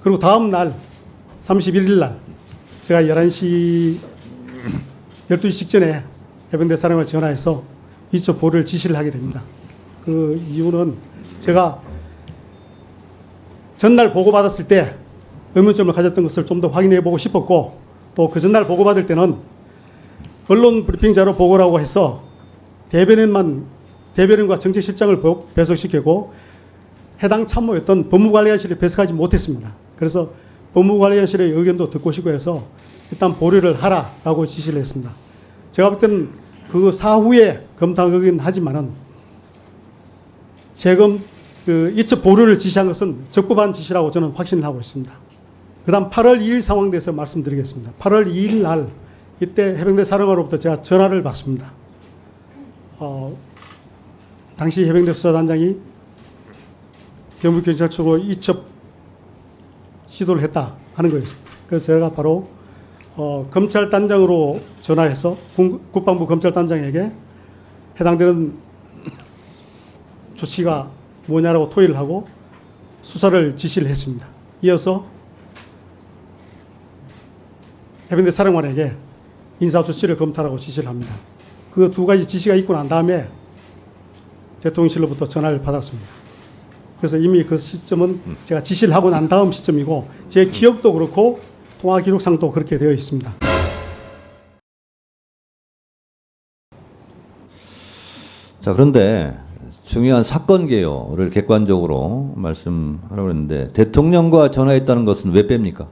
그리고 다음 날 31일 날 제가 12시 직전에 해병대 사령관에 전화해서 이첩 보류를 지시를 하게 됩니다. 그 이유는 제가 전날 보고받았을 때 의문점을 가졌던 것을 좀 더 확인해 보고 싶었고, 또 그 전날 보고받을 때는 언론 브리핑자로 보고라고 해서 대변인과 정책실장을 배석시키고 해당 참모였던 법무관리관실에 배석하지 못했습니다. 그래서 법무관리관실의 의견도 듣고 싶고 해서 일단 보류를 하라라고 지시를 했습니다. 제가 볼 때는 그 사후에 검토하긴 하지만은 재검 이첩 보류를 지시한 것은 적법한 지시라고 저는 확신을 하고 있습니다. 그 다음 8월 2일 상황에 대해서 말씀드리겠습니다. 8월 2일 날 이때 해병대 사령관으로부터 제가 전화를 받습니다. 당시 해병대 수사단장이 경북경찰청으로 이첩 시도를 했다 하는 거였습니다. 그래서 제가 바로 검찰단장으로 전화해서 국방부 검찰단장에게 해당되는 조치가 뭐냐라고 토의를 하고 수사를 지시를 했습니다. 이어서 해병대 사령관에게 인사조치를 검토하라고 지시를 합니다. 그 두 가지 지시가 있고 난 다음에 대통령실로부터 전화를 받았습니다. 그래서 이미 그 시점은 제가 지시를 하고 난 다음 시점이고 제 기억도 그렇고 통화 기록상도 그렇게 되어 있습니다. 자, 그런데 중요한 사건 개요를 객관적으로 말씀하려고 했는데 대통령과 전화했다는 것은 왜 뺍니까?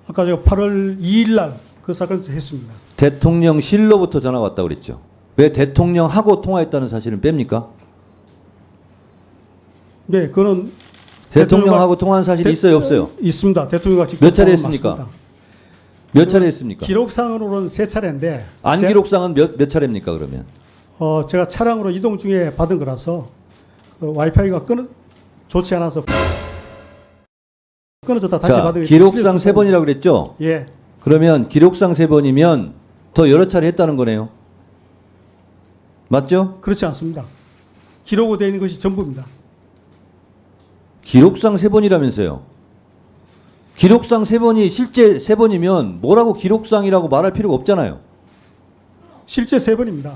아까 제가 8월 2일 날 그 사건에서 했습니다. 대통령실로부터 전화가 왔다고 그랬죠. 왜 대통령하고 통화했다는 사실은 뺍니까? 네, 그거는 대통령하고 통화한 사실이 있어요, 없어요? 있습니다. 대통령과 직접 몇 차례 통화한 했습니까? 맞습니다. 몇 차례 했습니까? 기록상으로는 3차례인데 안 기록상은 몇 차례입니까, 그러면? 제가 차량으로 이동 중에 받은 거라서 와이파이가 좋지 않아서 끊어졌다 다시 자, 받은 기록상 3번이라고 그랬죠? 예. 그러면 기록상 3번이면 더 여러 차례 했다는 거네요. 맞죠? 그렇지 않습니다. 기록으로 되어 있는 것이 전부입니다. 기록상 3번이라면서요. 기록상 3번이 실제 3번이면 뭐라고 기록상이라고 말할 필요가 없잖아요. 실제 3번입니다.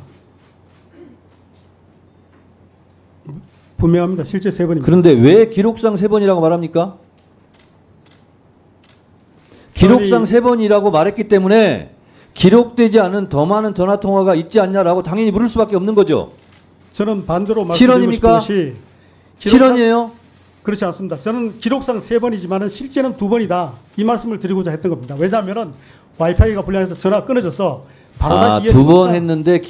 분명합니다. 실제 3번입니다. 그런데 왜 기록상 3번이라고 말합니까? 기록상 3번이라고 말했기 때문에 기록되지 않은 더 많은 전화통화가 있지 않냐라고 당연히 물을 수밖에 없는 거죠. 저는 반대로 말씀드리고 싶은 것이 실언이에요? 그렇지 않습니다. 저는 기록상 3번이지만 실제는 2번이다. 이 말씀을 드리고자 했던 겁니다. 왜냐하면 와이파이가 불량해서 전화가 끊어져서 바로 다시 2번 했는데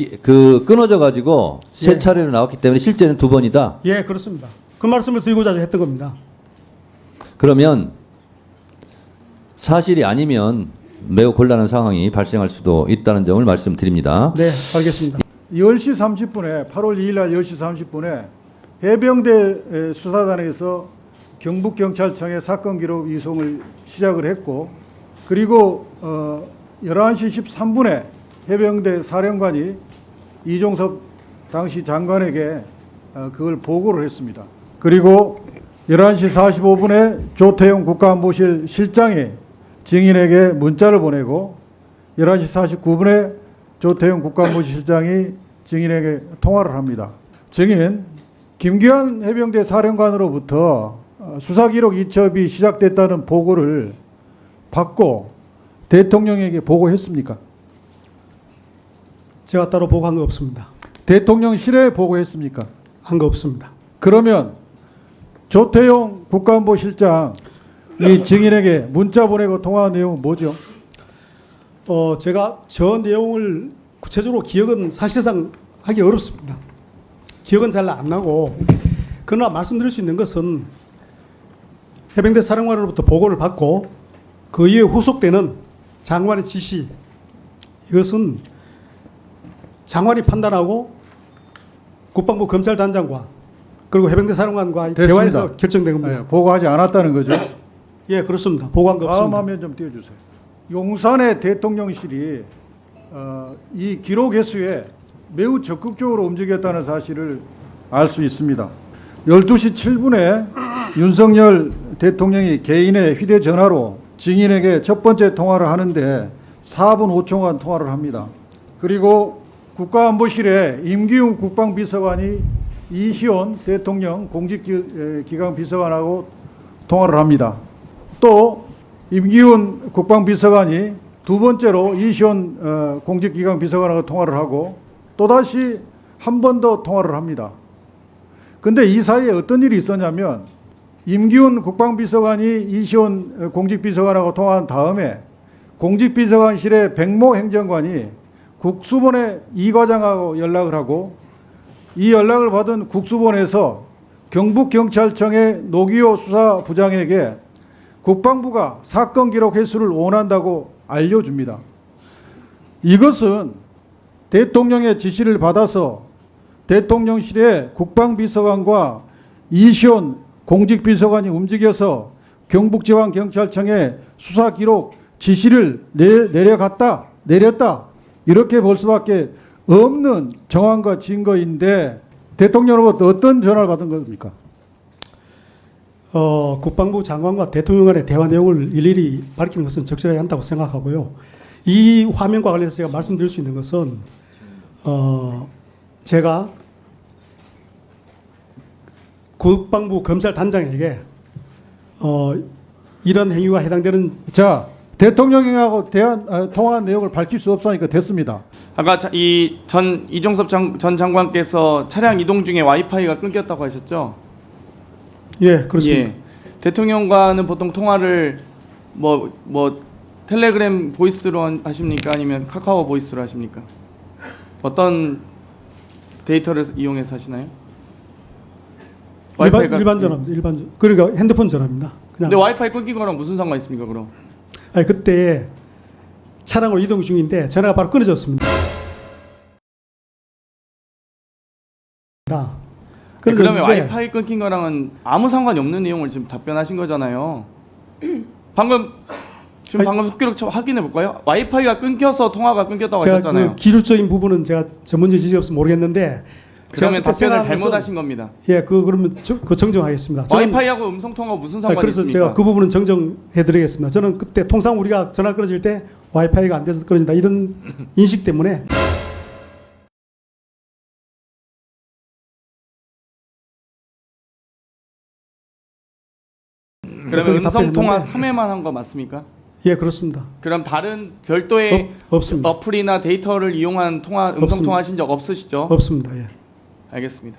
끊어져 가지고 예. 3차례로 나왔기 때문에 실제는 2번이다. 예, 그렇습니다. 그 말씀을 드리고자 했던 겁니다. 그러면 사실이 아니면 매우 곤란한 상황이 발생할 수도 있다는 점을 말씀드립니다. 네, 알겠습니다. 10시 30분에 8월 2일 날 10시 30분에 해병대 수사단에서 경북경찰청에 사건 기록 이송을 시작을 했고, 그리고 11시 13분에 해병대 사령관이 이종섭 당시 장관에게 그걸 보고를 했습니다. 그리고 11시 45분에 조태용 국가안보실 실장이 증인에게 문자를 보내고 11시 49분에 조태용 국가안보실 실장이 증인에게 통화를 합니다. 증인 김기환 해병대 사령관으로부터 수사기록 이첩이 시작됐다는 보고를 받고 대통령에게 보고했습니까? 제가 따로 보고한 거 없습니다. 대통령실에 보고했습니까? 한 거 없습니다. 그러면 조태용 국가안보실장 이 증인에게 문자 보내고 통화한 내용은 뭐죠? 제가 저 내용을 구체적으로 기억은 사실상 하기 어렵습니다. 기억은 잘 안 나고, 그러나 말씀드릴 수 있는 것은 해병대 사령관으로부터 보고를 받고 그 이후에 후속되는 장관의 지시, 이것은 장관이 판단하고 국방부 검찰단장과 그리고 해병대 사령관과 됐습니다. 대화에서 결정된 겁니다. 네, 보고하지 않았다는 거죠. 예, 그렇습니다. 보고한 거 다음 없습니다. 화면 좀 띄워주세요. 용산의 대통령실이 이 기록 회수에 매우 적극적으로 움직였다는 사실을 알 수 있습니다. 12시 7분에 윤석열 대통령이 개인의 휴대전화로 증인에게 첫 번째 통화를 하는데 4분 5초간 통화를 합니다. 그리고 국가안보실에 임기훈 국방비서관이 이시온 대통령 공직기강 비서관하고 통화를 합니다. 또 임기훈 국방비서관이 두 번째로 이시온 공직기강 비서관하고 통화를 하고 또다시 한 번 더 통화를 합니다. 근데 이 사이에 어떤 일이 있었냐면 임기훈 국방비서관이 이시온 공직비서관하고 통화한 다음에 공직비서관실의 백모 행정관이 국수본의 이 과장하고 연락을 하고 이 연락을 받은 국수본에서 경북경찰청의 노기호 수사부장에게 국방부가 사건 기록 회수를 원한다고 알려줍니다. 이것은 대통령의 지시를 받아서 대통령실의 국방비서관과 이시온 공직비서관이 움직여서 경북지방경찰청에 수사기록 지시를 내렸다 이렇게 볼 수밖에 없는 정황과 증거인데 대통령으로부터 어떤 전화를 받은 겁니까? 국방부 장관과 대통령 간의 대화 내용을 일일이 밝히는 것은 적절하지 않다고 생각하고요. 이 화면과 관련해서 제가 말씀드릴 수 있는 것은 제가 국방부 검찰단장에게 이런 행위가 해당되는 자, 대통령하고 통화한 내용을 밝힐 수 없으니까 됐습니다. 아까 이종섭 전 장관께서 차량 이동 중에 와이파이가 끊겼다고 하셨죠? 예, 그렇습니다. 예. 대통령과는 보통 통화를 텔레그램 보이스로 하십니까? 아니면 카카오 보이스로 하십니까? 어떤 데이터를 이용해서 하시나요? 일반 전화입니다. 일반 전. 그러니까 핸드폰 전화입니다. 그냥. 근데 와이파이 끊긴 거랑 무슨 상관 있습니까, 그럼? 아니, 그때 차량으로 이동 중인데 전화가 바로 끊어졌습니다. 그러면 와이파이 끊긴 거랑은 아무 상관이 없는 내용을 지금 답변하신 거잖아요. 방금 속기록 확인해 볼까요? 와이파이가 끊겨서 통화가 끊겼다고 하셨잖아요. 그 기술적인 부분은 제가 전문적 지식이 없어서 모르겠는데 그러면 답변을 잘못하신 겁니다. 예, 그러면 그 정정하겠습니다. 와이파이하고 음성 통화 무슨 상관이 그래서 있습니까? 제가 그 부분은 정정해드리겠습니다. 저는 그때 통상 우리가 전화 끊어질 때 와이파이가 안 돼서 끊어진다 이런 인식 때문에 그러면 음성 통화 3회만 한 거 맞습니까? 예, 그렇습니다. 그럼 다른 별도의 없습니다. 어플이나 데이터를 이용한 음성 없습니다. 통화 하신 적 없으시죠? 없습니다. 예. 알겠습니다.